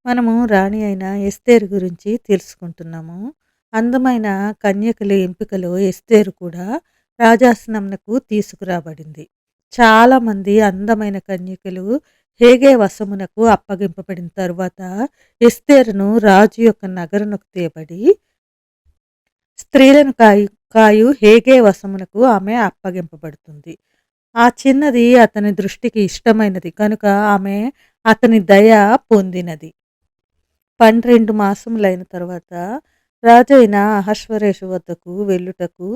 మనము రాణి అయిన ఎస్తేరు గురించి తెలుసుకుంటున్నాము. అందమైన కన్యకల ఎంపికలో ఎస్తేరు కూడా రాజాసనమునకు తీసుకురాబడింది. చాలామంది అందమైన కన్యకలు హేగే వశమునకు అప్పగింపబడిన తరువాత ఎస్తేరును రాజు యొక్క నగరునకు తేబడి స్త్రీలను కాయు హేగే వశమునకు ఆమె అప్పగింపబడుతుంది. ఆ చిన్నది అతని దృష్టికి ఇష్టమైనది కనుక ఆమె అతని దయ పొందినది. 12 మాసములైన తరువాత రాజైన అహష్వేరోషు వద్దకు వెళ్ళుటకు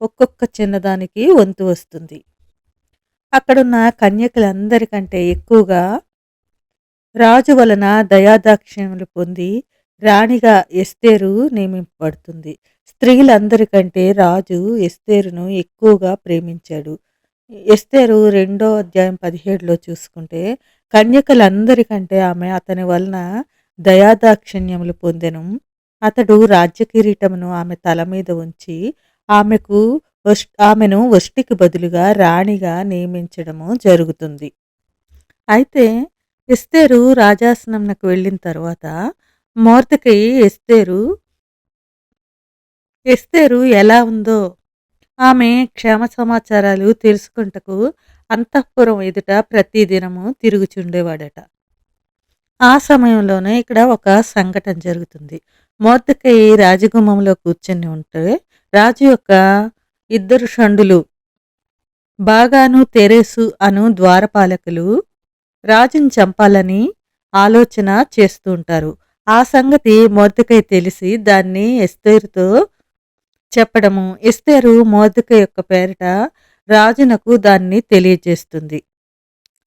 ఒక్కొక్క చిన్నదానికి వంతు వస్తుంది. అక్కడున్న కన్యకలందరికంటే ఎక్కువగా రాజు వలన దయాదాక్షిణ్యములు పొంది రాణిగా ఎస్తేరు నియమింపబడుతుంది. స్త్రీలందరికంటే రాజు ఎస్తేరును ఎక్కువగా ప్రేమించాడు. ఎస్తేరు 2వ అధ్యాయం 17లో చూసుకుంటే కన్యకలందరికంటే ఆమె అతని వలన దయాదాక్షిణ్యములు పొందెను. అతడు రాజ్య కిరీటమును ఆమె తల మీద ఉంచి ఆమెను వష్టికి బదులుగా రాణిగా నియమించడము జరుగుతుంది. అయితే ఎస్తేరు రాజాసనంకు వెళ్ళిన తర్వాత మొర్దెకై ఎస్తేరు ఎలా ఉందో ఆమె క్షేమ సమాచారాలు తెలుసుకుంటకు అంతఃపురం ఎదుట ప్రతిదినము తిరుగుచుండేవాడట. ఆ సమయంలోనే ఇక్కడ ఒక సంఘటన జరుగుతుంది. మొర్దెకై రాజగుమ్మంలో కూర్చొని ఉంటే రాజు యొక్క 2 షండులు బాగాను తెరేసు అను ద్వారపాలకులు రాజుని చంపాలని ఆలోచన చేస్తూ ఉంటారు. ఆ సంగతి మొర్దెకై తెలిసి దాన్ని ఎస్తేరుతో చెప్పడము, ఎస్తేరు మొర్దెకై యొక్క పేరిట రాజునకు దాన్ని తెలియజేస్తుంది.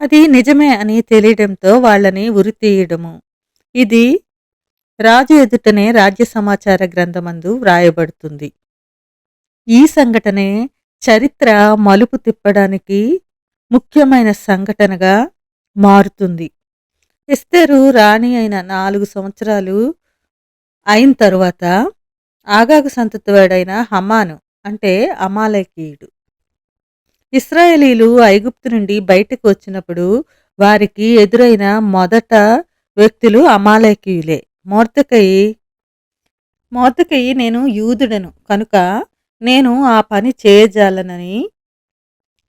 అది నిజమే అని తెలియడంతో వాళ్ళని ఉరితీయడము. ఇది రాజు ఎదుటనే రాజ్య సమాచార గ్రంథమందు వ్రాయబడుతుంది. ఈ సంఘటనే చరిత్ర మలుపు తిప్పడానికి ముఖ్యమైన సంఘటనగా మారుతుంది. ఎస్తేరు రాణి అయిన 4 సంవత్సరాలు అయిన తరువాత ఆగాగు సంతతివాడైన హమాను అంటే అమాలేకీయుడు ఇశ్రాయేలీలు ఐగుప్తు నుండి బయటకు వచ్చినప్పుడు వారికి ఎదురైన మొదట వ్యక్తులు అమాలేకీయులే. మొర్దెకై నేను యూదుడను కనుక నేను ఆ పని చేయజాలనని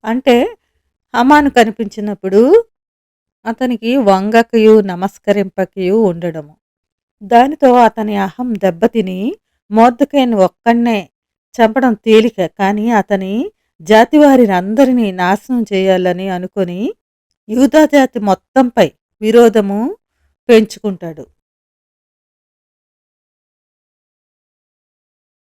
అంటే హమాను కనిపించినప్పుడు అతనికి వంగకయు నమస్కరింపకయు ఉండడము. దానితో అతని అహం దెబ్బతిని మొర్దెకైని ఒక్కన్నే చంపడం తేలిక, కానీ అతని జాతివారిని అందరినీ నాశనం చేయాలని అనుకొని యూదా జాతి మొత్తంపై విరోధము పెంచుకుంటాడు.